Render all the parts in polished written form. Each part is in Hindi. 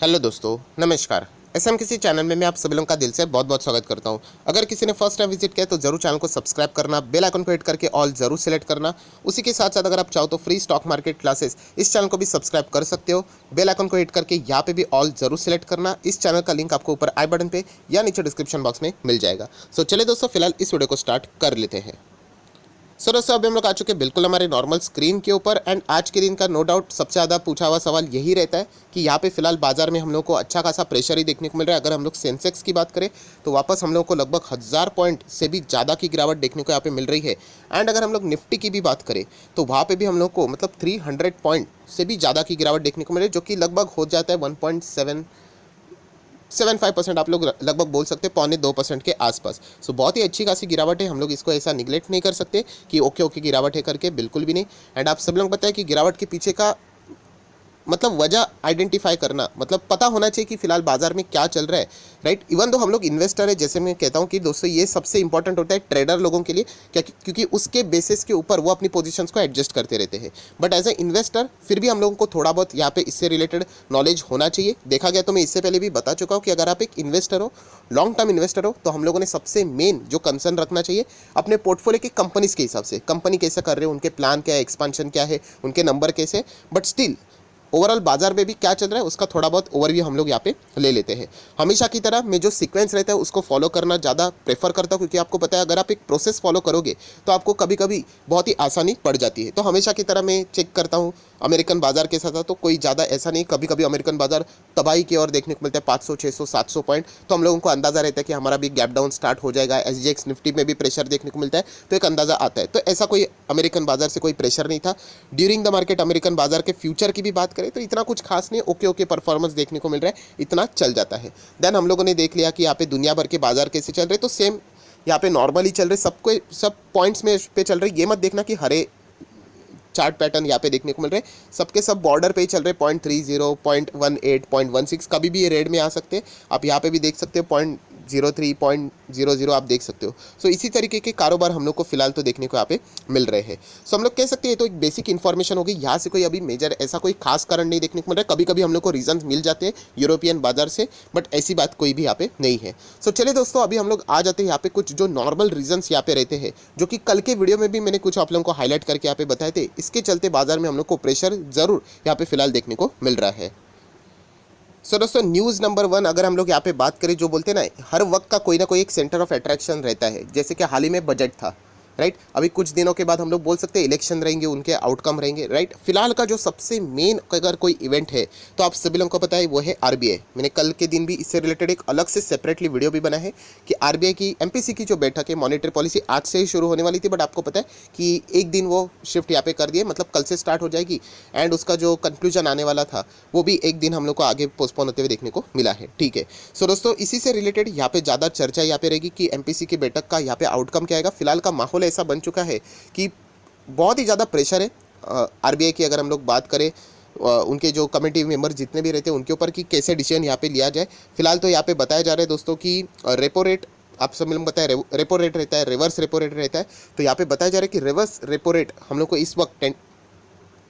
हेलो दोस्तों, नमस्कार। एसएम किसी चैनल में मैं आप सभी लोगों का दिल से बहुत बहुत स्वागत करता हूं। अगर किसी ने फर्स्ट टाइम विजिट किया तो जरूर चैनल को सब्सक्राइब करना, बेल आइकन को हिट करके ऑल जरूर सेलेक्ट करना। उसी के साथ साथ अगर आप चाहो तो फ्री स्टॉक मार्केट क्लासेस इस चैनल को भी सब्सक्राइब कर सकते हो। बेल आइकन को हिट करके यहाँ पे भी ऑल जरूर सेलेक्ट करना। इस चैनल का लिंक आपको ऊपर आई बटन पे या नीचे डिस्क्रिप्शन बॉक्स में मिल जाएगा। सो चलिए दोस्तों, फिलहाल इस वीडियो को स्टार्ट कर लेते हैं। सो दोस्तों, अभी हम लोग आ चुके हैं बिल्कुल हमारे नॉर्मल स्क्रीन के ऊपर। एंड आज के दिन का नो डाउट सबसे ज़्यादा पूछा हुआ सवाल यही रहता है कि यहाँ पे फिलहाल बाजार में हम लोग को अच्छा खासा प्रेशर ही देखने को मिल रहा है। अगर हम लोग सेंसेक्स की बात करें तो वापस हम लोग को लगभग 1000 पॉइंट से भी ज़्यादा की गिरावट देखने को यहाँ पे मिल रही है। एंड अगर हम लोग निफ्टी की भी बात करें तो वहाँ पे भी हम लोग को मतलब 300 पॉइंट से भी ज़्यादा की गिरावट देखने को मिल रही है, जो कि लगभग हो जाता है 1.75% आप लोग लगभग बोल सकते हैं, 1.25% के आसपास। सो बहुत ही अच्छी खासी गिरावट है। हम लोग इसको ऐसा निगलेक्ट नहीं कर सकते कि ओके ओके गिरावट है करके, बिल्कुल भी नहीं। एंड आप सब लोग बताएं कि गिरावट के पीछे का मतलब वजह आइडेंटिफाई करना, मतलब पता होना चाहिए कि फिलहाल बाजार में क्या चल रहा है, राइट। इवन तो हम लोग इन्वेस्टर है, जैसे मैं कहता हूँ कि दोस्तों ये सबसे इंपॉर्टेंट होता है ट्रेडर लोगों के लिए, क्या क्योंकि उसके बेसिस के ऊपर वो अपनी पोजीशंस को एडजस्ट करते रहते हैं। बट एज ए इन्वेस्टर फिर भी हम लोगों को थोड़ा बहुत यहाँ पे इससे रिलेटेड नॉलेज होना चाहिए। देखा गया तो मैं इससे पहले भी बता चुका हूँ कि अगर आप एक इन्वेस्टर हो, लॉन्ग टर्म इन्वेस्टर हो, तो हम लोगों ने सबसे मेन जो कंसर्न रखना चाहिए अपने पोर्टफोलियो की कंपनीज के हिसाब से, कंपनी कैसे कर रहे हैं, उनके प्लान क्या है, एक्सपांशन क्या है, उनके नंबर कैसे। बट स्टिल ओवरऑल बाजार में भी क्या चल रहा है उसका थोड़ा बहुत ओवरव्यू हम लोग यहाँ पे ले लेते हैं। हमेशा की तरह मैं जो सीक्वेंस रहता है उसको फॉलो करना ज़्यादा प्रेफर करता हूँ, क्योंकि आपको पता है अगर आप एक प्रोसेस फॉलो करोगे तो आपको कभी कभी बहुत ही आसानी पड़ जाती है। तो हमेशा की तरह मैं चेक करता हूँ अमेरिकन बाजार के साथ, तो कोई ज़्यादा ऐसा नहीं, कभी कभी अमेरिकन बाजार तबाही की ओर देखने को मिलता है 500 600 700 पॉइंट, तो हम लोगों को अंदाज़ा रहता है कि हमारा भी गैप डाउन स्टार्ट हो जाएगा। एसजीएक्स निफ्टी में भी प्रेशर देखने को मिलता है, तो एक अंदाज़ा आता है। तो ऐसा कोई अमेरिकन बाजार से कोई प्रेशर नहीं था। ड्यूरिंग द मार्केट अमेरिकन बाजार के फ्यूचर की भी बात करें तो इतना कुछ खास नहीं, ओके ओके परफॉर्मेंस देखने को मिल रहा है, इतना चल जाता है। देन हम लोगों ने देख लिया कि यहाँ पे दुनिया भर के बाजार कैसे चल रहे, तो सेम यहाँ पे नॉर्मली चल रहे, सबको सब पॉइंट्स में पे चल रहे। ये मत देखना कि हरे चार्ट पैटर्न यहाँ पे देखने को मिल रहे हैं, सबके सब बॉर्डर पे ही चल रहे। 0.30, 0.18, 0.16 कभी भी ये रेड में आ सकते हैं। आप यहाँ पे भी देख सकते हो 0.03, 0.00 आप देख सकते हो। सो इसी तरीके के कारोबार हम लोग को फिलहाल तो देखने को यहाँ पे मिल रहे हैं। सो हम लोग कह सकते हैं तो एक बेसिक इन्फॉर्मेशन होगी, यहाँ से कोई अभी मेजर ऐसा कोई खास कारण नहीं देखने को मिल रहा है। कभी कभी हम लोग को रीजन मिल जाते हैं यूरोपियन बाजार से, बट ऐसी बात कोई भी यहाँ पे नहीं है। सो चलिए दोस्तों, अभी हम लोग आ जाते हैं यहाँ पे कुछ जो नॉर्मल रीजन्स यहाँ पे रहते हैं, जो कि कल के वीडियो में भी मैंने कुछ आप लोगों को हाईलाइट करके यहाँ पे बताए थे। इसके चलते बाजार में हम लोग को प्रेशर जरूर यहाँ पे फिलहाल देखने को मिल रहा है। सो दोस्तों, न्यूज़ नंबर 1 अगर हम लोग यहाँ पे बात करें, जो बोलते हैं ना हर वक्त का कोई ना कोई एक सेंटर ऑफ अट्रैक्शन रहता है, जैसे कि हाल ही में बजट था, राइट। अभी कुछ दिनों के बाद हम लोग बोल सकते हैं इलेक्शन रहेंगे, उनके आउटकम रहेंगे, राइट। फिलहाल का जो सबसे मेन अगर कोई इवेंट है तो आप सभी लोगों को पता है वो है आरबीआई। मैंने कल के दिन भी इससे रिलेटेड एक अलग से सेपरेटली वीडियो भी बना है कि आरबीआई की एमपीसी की जो बैठक है, मॉनेटरी पॉलिसी आज से ही शुरू होने वाली थी, बट आपको पता है कि एक दिन वो शिफ्ट यहाँ पे कर दिए, मतलब कल से स्टार्ट हो जाएगी। एंड उसका जो कंक्लूजन आने वाला था वो भी एक दिन हम लोग को आगे पोस्टपोन होते हुए देखने को मिला है, ठीक है। सो दोस्तों, इसी से रिलेटेड यहाँ पे ज़्यादा चर्चा यहाँ पे रहेगी कि एमपीसी की बैठक का यहाँ पे आउटकम क्या आएगा। फिलहाल का माहौल ऐसा बन चुका है कि बहुत ही ज़्यादा प्रेशर है आरबीआई की। अगर हम लोग बात करें उनके जो कमेटी मेंबर जितने भी रहते हैं उनके ऊपर कि कैसे डिसीजन यहाँ पे लिया जाए। फिलहाल तो यहाँ पे बताया जा रहा है दोस्तों कि रेपो रेट, आप सब लोग बताए रेपो रेट रहता है, रिवर्स रेपो रेट रहता है। तो यहाँ पे बताया जा रहा है कि रिवर्स रेपो रेट हम लोग को इस वक्त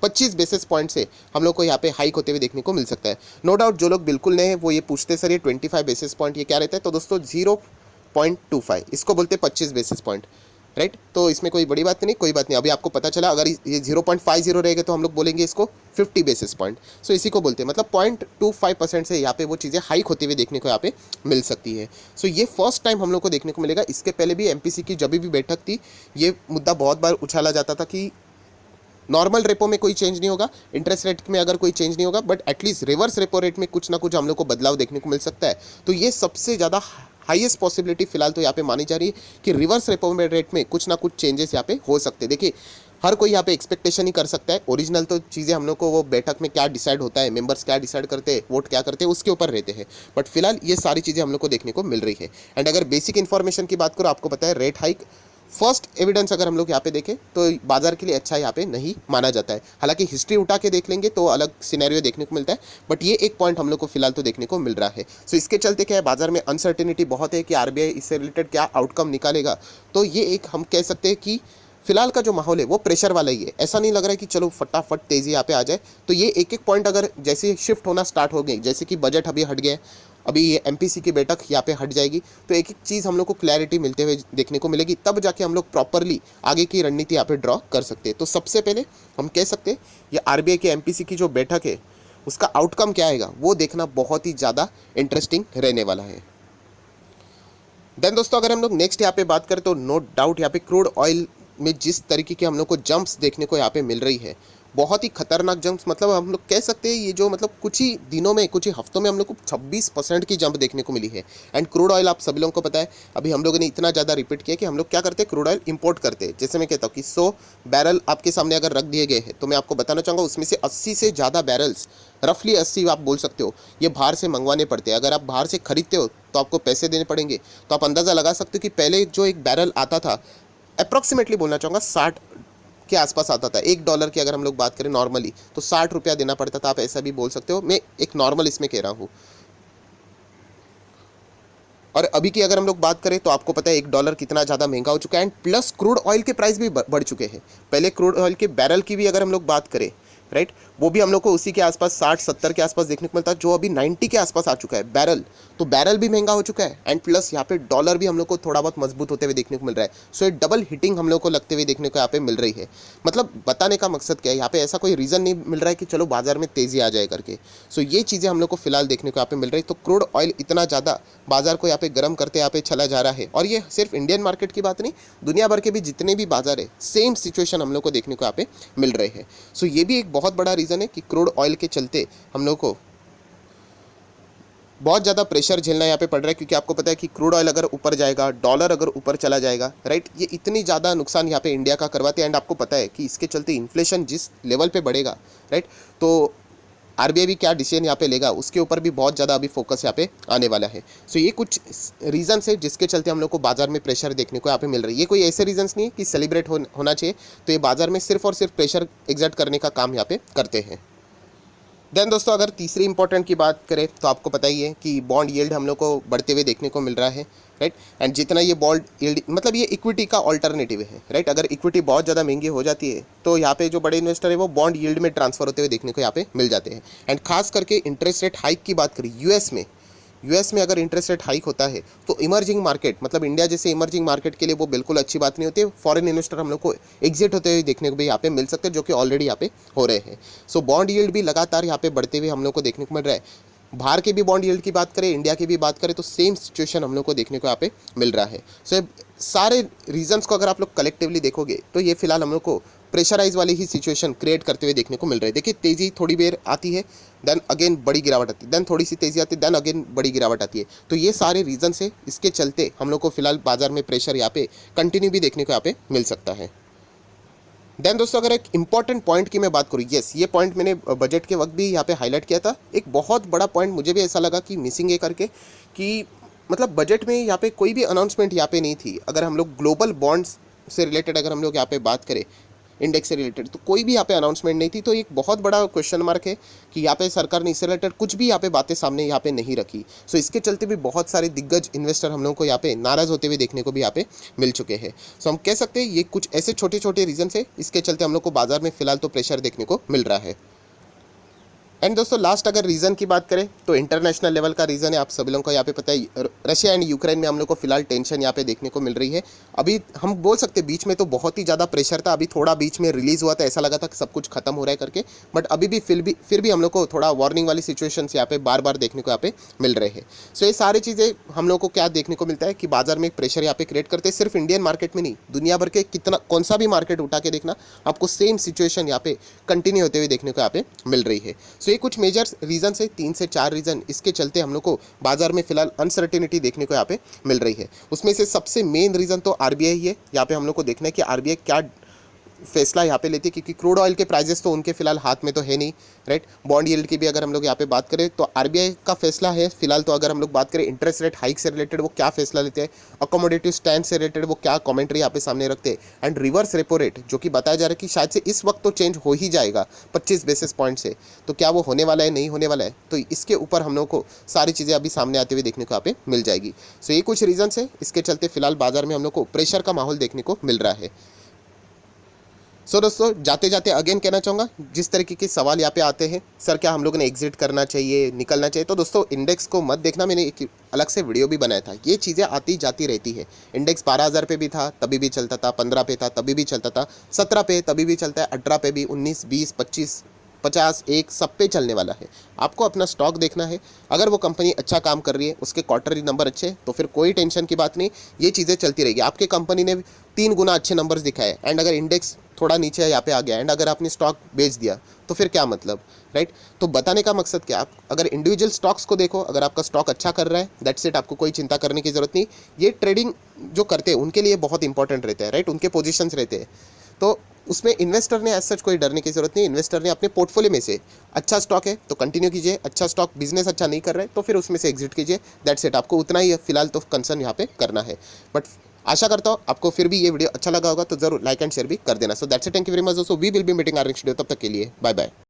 25 बेसिस पॉइंट से हम लोग को यहाँ पे हाइक होते हुए देखने को मिल सकता है। नो डाउट जो लोग बिल्कुल नए हैं वो ये पूछते सर ये 25 बेसिस पॉइंट ये क्या रहता है, तो दोस्तों 0.25 इसको बोलते हैं 25 बेसिस पॉइंट, राइट। तो इसमें कोई बड़ी बात नहीं, कोई बात नहीं। अभी आपको पता चला अगर ये 0.50 रहेगा तो हम लोग बोलेंगे इसको 50 बेसिस पॉइंट। सो इसी को बोलते हैं, मतलब 0.25% से यहाँ पे वो चीज़ें हाइक होते हुए देखने को यहाँ पे मिल सकती है। सो ये फर्स्ट टाइम हम लोग को देखने को मिलेगा। इसके पहले भी एमपीसी की जब भी बैठक थी ये मुद्दा बहुत बार उछाला जाता था कि नॉर्मल रेपो में कोई चेंज नहीं होगा, इंटरेस्ट रेट में अगर कोई चेंज नहीं होगा, but at least reverse repo rate में कुछ ना कुछ हम लोग को बदलाव देखने को मिल सकता है। तो ये सबसे ज़्यादा हाईएस्ट पॉसिबिलिटी फिलहाल तो यहाँ पे मानी जा रही है कि रिवर्स रेपो रेट में कुछ ना कुछ चेंजेस यहाँ पे हो सकते हैं। देखिए हर कोई यहाँ पे एक्सपेक्टेशन ही कर सकता है, ओरिजिनल तो चीज़ें हम लोग को वो बैठक में क्या डिसाइड होता है, मेंबर्स क्या डिसाइड करते हैं, वोट क्या करते हैं, उसके ऊपर रहते हैं। बट फिलहाल ये सारी चीज़ें हम लोग को देखने को मिल रही है। एंड अगर बेसिक इन्फॉर्मेशन की बात करो, आपको पता है रेट हाइक फर्स्ट एविडेंस अगर हम लोग यहाँ पे देखें तो बाजार के लिए अच्छा यहाँ पे नहीं माना जाता है। हालांकि हिस्ट्री उठा के देख लेंगे तो अलग सिनेरियो देखने को मिलता है, बट ये एक पॉइंट हम लोग को फिलहाल तो देखने को मिल रहा है। सो इसके चलते क्या है, बाजार में अनसर्टेनिटी बहुत है कि आरबीआई इससे रिलेटेड क्या आउटकम निकालेगा। तो ये एक हम कह सकते हैं कि फिलहाल का जो माहौल है वो प्रेशर वाला ही है, ऐसा नहीं लग रहा है कि चलो फटाफट तेज़ी यहाँ पे आ जाए। तो ये एक एक पॉइंट अगर जैसे शिफ्ट होना स्टार्ट हो गए, जैसे कि बजट अभी हट गया, अभी ये एमपीसी की बैठक यहाँ पे हट जाएगी, तो एक एक चीज़ हम लोग को क्लैरिटी मिलते हुए देखने को मिलेगी, तब जाके हम लोग प्रॉपरली आगे की रणनीति यहाँ पे ड्रॉ कर सकते हैं। तो सबसे पहले हम कह सकते हैं ये आरबीआई के एमपीसी की जो बैठक है उसका आउटकम क्या आएगा वो देखना बहुत ही ज़्यादा इंटरेस्टिंग रहने वाला है। देन दोस्तों अगर हम लोग नेक्स्ट यहाँ पे बात करें तो नो डाउट यहाँ पे क्रूड ऑयल में जिस तरीके की हम लोग को जंप्स देखने को यहाँ पे मिल रही है, बहुत ही खतरनाक जंप्स, मतलब हम लोग कह सकते हैं ये जो मतलब कुछ ही दिनों में कुछ ही हफ्तों में हम लोग को 26% की जंप देखने को मिली है। एंड क्रूड ऑयल आप सभी लोगों को पता है, अभी हम लोगों ने इतना ज़्यादा रिपीट किया कि हम लोग क्या करते हैं, क्रूड ऑयल इंपोर्ट करते हैं। जैसे मैं कहता हूँ कि 100 बैरल आपके सामने अगर रख दिए गए हैं तो मैं आपको बताना चाहूँगा उसमें से 80 से ज़्यादा बैरल्स, रफली 80 आप बोल सकते हो, ये बाहर से मंगवाने पड़ते हैं। अगर आप बाहर से खरीदते हो तो आपको पैसे देने पड़ेंगे। तो आप अंदाज़ा लगा सकते हो कि पहले जो एक बैरल आता था अप्रॉक्सीमेटली बोलना चाहूँगा 60 के आसपास आता था। $1 की अगर हम लोग बात करें नॉर्मली तो 60 रुपया देना पड़ता था, आप ऐसा भी बोल सकते हो, मैं एक नॉर्मल इसमें कह रहा हूँ। और अभी की अगर हम लोग बात करें तो आपको पता है $1 कितना ज़्यादा महंगा हो चुका है। एंड प्लस क्रूड ऑयल के प्राइस भी बढ़ चुके हैं। पहले क्रूड ऑयल के बैरल की भी अगर हम लोग बात करें, राइट, वो भी हम लोग को उसी के आसपास 60-70 के आसपास देखने को मिलता है, जो अभी 90 के आसपास आ चुका है बैरल। तो बैरल भी महंगा हो चुका है एंड प्लस यहाँ पे डॉलर भी हम लोग को थोड़ा बहुत मजबूत होते हुए देखने को मिल रहा है। सो ये डबल हिटिंग हम लोग को लगते हुए देखने को यहाँ पे मिल रही है। मतलब बताने का मकसद क्या है, यहाँ पे ऐसा कोई रीज़न नहीं मिल रहा है कि चलो बाजार में तेज़ी आ जाए करके। सो ये चीज़ें हम लोग को फिलहाल देखने को यहाँ पे मिल रही है। तो क्रूड ऑयल इतना ज़्यादा बाजार को यहाँ पे गर्म करते यहाँ पे चला जा रहा है। और ये सिर्फ इंडियन मार्केट की बात नहीं, दुनिया भर के भी जितने भी बाजार है सेम सिचुएशन हम लोग को देखने को यहाँ पे मिल रहे हैं। सो ये भी एक बहुत बड़ा रीज़न है कि क्रूड ऑयल के चलते हम लोग को बहुत ज़्यादा प्रेशर झेलना यहाँ पे पड़ रहा है। क्योंकि आपको पता है कि क्रूड ऑयल अगर ऊपर जाएगा, डॉलर अगर ऊपर चला जाएगा, राइट, ये इतनी ज़्यादा नुकसान यहाँ पे इंडिया का करवाते हैं। एंड आपको पता है कि इसके चलते इन्फ्लेशन जिस लेवल पे बढ़ेगा, राइट, तो आरबीआई भी क्या डिसीजन यहाँ पे लेगा उसके ऊपर भी बहुत ज़्यादा अभी फोकस यहाँ पे आने वाला है। सो ये कुछ रीजंस है जिसके चलते हम लोग को बाजार में प्रेशर देखने को यहाँ पे मिल रही है। ये कोई ऐसे रीजंस नहीं है कि सेलिब्रेट होना चाहिए, तो ये बाजार में सिर्फ और सिर्फ प्रेशर एग्जर्ट करने का काम यहाँ पे करते हैं। देन दोस्तों अगर तीसरी इंपॉर्टेंट की बात करें तो आपको पता ही है कि बॉन्ड यील्ड हम लोग को बढ़ते हुए देखने को मिल रहा है, राइट। एंड जितना ये बॉन्ड यील्ड मतलब ये इक्विटी का ऑल्टरनेटिव है, राइट। अगर इक्विटी बहुत ज़्यादा महंगी हो जाती है तो यहाँ पे जो बड़े इन्वेस्टर है वो बॉन्ड यील्ड में ट्रांसफर होते हुए देखने को यहाँ पे मिल जाते हैं। एंड खास करके इंटरेस्ट रेट हाइक की बात करें यूएस में अगर इंटरेस्ट रेट हाइक होता है तो इमर्जिंग मार्केट मतलब इंडिया जैसे इमर्जिंग मार्केट के लिए वो बिल्कुल अच्छी बात नहीं होती है। फॉरेन इन्वेस्टर हम लोग को एग्जिट होते हुए देखने को भी यहाँ पे मिल सकते हैं, जो कि ऑलरेडी यहाँ पे हो रहे हैं। सो बॉन्ड यील्ड भी लगातार यहाँ पे बढ़ते हुए हम लोग को देखने को मिल रहा है। बाहर के भी बॉन्ड यील्ड की बात करें, इंडिया की भी बात करें तो सेम सिचुएशन हम लोग को देखने को यहाँ पे मिल रहा है। सो सारे रीजंस को अगर आप लोग कलेक्टिवली देखोगे तो ये फिलहाल हम लोग को प्रेशराइज वाली ही सिचुएशन क्रिएट करते हुए देखने को मिल रहा है। देखिए तेज़ी थोड़ी देर आती है, देन अगेन बड़ी गिरावट आती है, देन थोड़ी सी तेज़ी आती है, देन अगेन बड़ी गिरावट आती है। तो ये सारे रीजन से इसके चलते हम लोग को फिलहाल बाजार में प्रेशर यहाँ पे कंटिन्यू भी देखने को यहाँ पे मिल सकता है। देन दोस्तों अगर एक इंपॉर्टेंट पॉइंट की मैं बात करूँ, यस ये पॉइंट मैंने बजट के वक्त भी यहाँ पे हाईलाइट किया था। एक बहुत बड़ा पॉइंट मुझे भी ऐसा लगा कि मिसिंग है करके, कि मतलब बजट में यहाँ पे कोई भी अनाउंसमेंट यहाँ पे नहीं थी। अगर हम लोग ग्लोबल बॉन्ड्स से रिलेटेड अगर हम लोग यहाँ पे बात करें, इंडेक्स से रिलेटेड, तो कोई भी यहाँ पे अनाउंसमेंट नहीं थी। तो एक बहुत बड़ा क्वेश्चन मार्क है कि यहाँ पे सरकार ने इससे रिलेटेड कुछ भी यहाँ पे बातें सामने यहाँ पे नहीं रखी। सो इसके चलते भी बहुत सारे दिग्गज इन्वेस्टर हम लोग को यहाँ पे नाराज़ होते हुए देखने को भी यहाँ पे मिल चुके हैं। सो हम कह सकते हैं ये कुछ ऐसे छोटे छोटे रीजन है, इसके चलते हम लोग को बाजार में फिलहाल तो प्रेशर देखने को मिल रहा है। एंड दोस्तों लास्ट अगर रीज़न की बात करें तो इंटरनेशनल लेवल का रीज़न है, आप सभी लोगों को यहाँ पे पता है रशिया एंड यूक्रेन में हम लोग को फिलहाल टेंशन यहाँ पे देखने को मिल रही है। अभी हम बोल सकते हैं बीच में तो बहुत ही ज़्यादा प्रेशर था, अभी थोड़ा बीच में रिलीज़ हुआ था, ऐसा लगा था कि सब कुछ खत्म हो रहा है करके, बट अभी भी फिर भी हम लोग को थोड़ा वार्निंग वाली सिचुएशंस यहाँ पे बार बार देखने को यहाँ पे मिल रहे हैं। सो ये सारी चीज़ें हम लोग को क्या देखने को मिलता है कि बाजार में एक प्रेशर यहाँ पे क्रिएट करते हैं। सिर्फ इंडियन मार्केट में नहीं, दुनिया भर के कौन सा भी मार्केट उठा के देखना आपको सेम सिचुएशन यहाँ पे कंटिन्यू होते हुए देखने को यहाँ पे मिल रही है। सो ये कुछ मेजर रीजन से 3 से 4 रीजन इसके चलते हम लोग को बाजार में फिलहाल अनसर्टेनिटी देखने को यहाँ पे मिल रही है। उसमें से सबसे मेन रीजन तो आरबीआई है। यहाँ पे हम लोग को देखना है कि आरबीआई क्या फैसला यहाँ पे लेती है, क्योंकि क्रूड ऑयल के प्राइजेस तो उनके फिलहाल हाथ में तो है नहीं, राइट। बॉन्ड यील्ड की भी अगर हम लोग यहाँ पे बात करें तो आरबीआई का फैसला है फिलहाल। तो अगर हम लोग बात करें इंटरेस्ट रेट हाइक से रिलेटेड वो क्या फैसला लेते हैं, अकोमोडेटिव स्टैंड से रिलेटेड वो क्या कमेंट्री यहाँ पे सामने रखते हैं, एंड रिवर्स रेपो रेट जो कि बताया जा रहा है कि शायद से इस वक्त तो चेंज हो ही जाएगा 25 बेसिस पॉइंट से, तो क्या वो होने वाला है नहीं होने वाला है, तो इसके ऊपर हम लोग को सारी चीज़ें अभी सामने आते हुए देखने को यहाँ पे मिल जाएगी। सो ये कुछ रीजन है, इसके चलते फिलहाल बाजार में हम लोग को प्रेशर का माहौल देखने को मिल रहा है। सो दोस्तों जाते जाते अगेन कहना चाहूँगा, जिस तरीके के सवाल यहाँ पे आते हैं, सर क्या हम लोगों ने एग्जिट करना चाहिए, निकलना चाहिए, तो दोस्तों इंडेक्स को मत देखना, मैंने एक अलग से वीडियो भी बनाया था। ये चीज़ें आती जाती रहती है। इंडेक्स 12,000 पे भी था तभी भी चलता था, 15 पे था तभी भी चलता था, 17 पे तभी भी चलता है, 18 पे भी, 19, 20, 25, 50, एक सब पे चलने वाला है। आपको अपना स्टॉक देखना है। अगर वो कंपनी अच्छा काम कर रही है, उसके क्वार्टरली नंबर अच्छे, तो फिर कोई टेंशन की बात नहीं, ये चीज़ें चलती रहेगी। आपके कंपनी ने 3 गुना अच्छे नंबर्स दिखाए एंड अगर इंडेक्स थोड़ा नीचे यहाँ पे आ गया एंड अगर आपने स्टॉक बेच दिया तो फिर क्या मतलब, राइट। तो बताने का मकसद क्या, आप अगर इंडिविजुअल स्टॉक्स को देखो, अगर आपका स्टॉक अच्छा कर रहा है दैट्स इट, आपको कोई चिंता करने की ज़रूरत नहीं। ये ट्रेडिंग जो करते हैं उनके लिए बहुत इंपॉर्टेंट रहता है, राइट, उनके पोजिशंस रहते हैं। तो उसमें इन्वेस्टर ने एज सच कोई डरने की जरूरत नहीं। इन्वेस्टर ने अपने पोर्टफोलियो में से अच्छा स्टॉक है तो कंटिन्यू कीजिए, अच्छा स्टॉक बिजनेस अच्छा नहीं कर रहा है तो फिर उसमें से एग्जिट कीजिए, दैट्स इट। आपको उतना ही फिलहाल तो कंसर्न यहाँ पे करना है। बट आशा करता हूँ आपको फिर भी ये वीडियो अच्छा लगा होगा, तो जरूर लाइक एंड शेयर भी कर देना। So that's it, thank you very much दोस्तों, we will be meeting our next video, तब तक के लिए बाय बाय।